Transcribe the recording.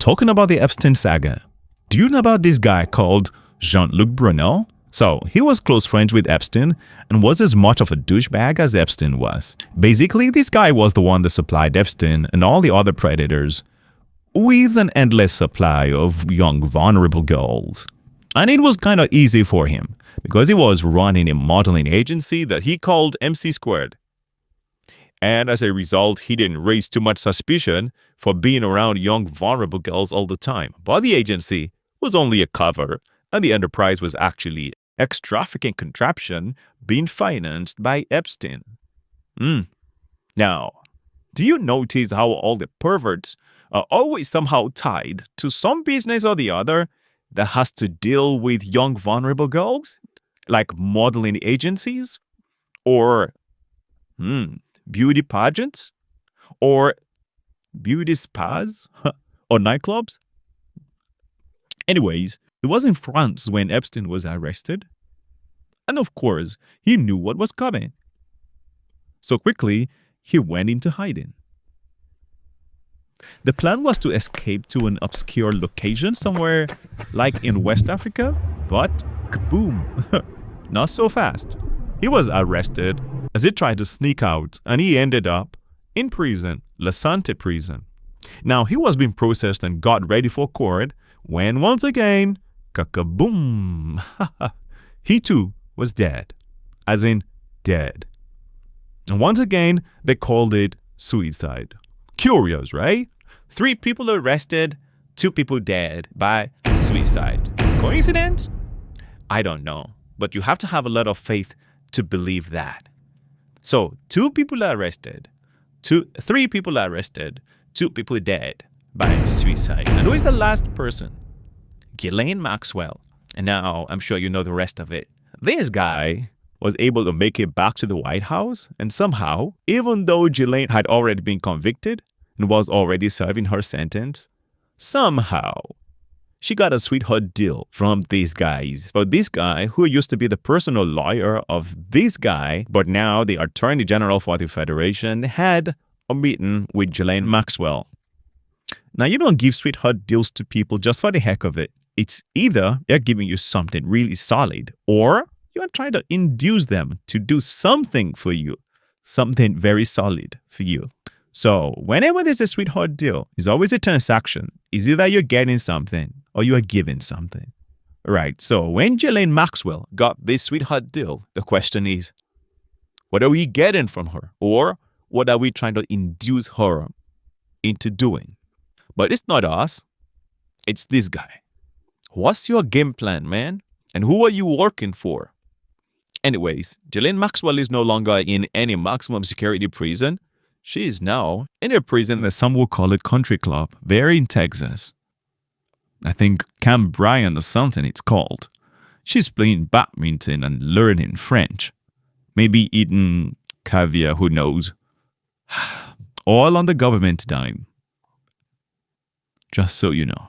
talking about the Epstein saga, do you know about this guy called Luc Brunel? So, he was close friends with Epstein and was as much of a douchebag as Epstein was. Basically, this guy was the one that supplied Epstein and all the other predators with an endless supply of young, vulnerable girls. And it was kind of easy for him because he was running a modeling agency that he called MC². And as a result, he didn't raise too much suspicion for being around young, vulnerable girls all the time. But the agency was only a cover, and the enterprise was actually ex-trafficking contraption being financed by Epstein. Now, do you notice how all the perverts are always somehow tied to some business or the other that has to deal with young, vulnerable girls? Like modeling agencies? Or beauty pageants? Or beauty spas? Or nightclubs? Anyways, it was in France when Epstein was arrested. And of course, he knew what was coming. So quickly, he went into hiding. The plan was to escape to an obscure location somewhere like in West Africa, but kaboom, not so fast. He was arrested as he tried to sneak out, and he ended up in prison, La Sante prison. Now, he was being processed and got ready for court when once again, kakaboom, he too was dead, as in dead. And once again, they called it suicide. Curious, right? 3 people arrested, 2 people dead by suicide. Coincidence? I don't know, but you have to have a lot of faith to believe that. So, 2 people are arrested, 3 people are arrested, 2 people dead by suicide. And who is the last person? Ghislaine Maxwell. And now I'm sure you know the rest of it. This guy was able to make it back to the White House, and somehow, even though Ghislaine had already been convicted and was already serving her sentence, somehow she got a sweetheart deal from these guys. But this guy, who used to be the personal lawyer of this guy, but now the Attorney General for the Federation, had a meeting with Ghislaine Maxwell. Now, you don't give sweetheart deals to people just for the heck of it. It's either they're giving you something really solid, or you're trying to induce them to do something for you, something very solid for you. So whenever there's a sweetheart deal, it's always a transaction. It's either you're getting something or you are giving something. Right. So when Ghislaine Maxwell got this sweetheart deal, the question is, what are we getting from her? Or what are we trying to induce her into doing? But it's not us. It's this guy. What's your game plan, man? And who are you working for? Anyways, Ghislaine Maxwell is no longer in any maximum security prison. She is now in a prison that some will call it country club, there in Texas. I think Camp Bryan or something it's called. She's playing badminton and learning French. Maybe eating caviar, who knows. All on the government dime. Just so you know.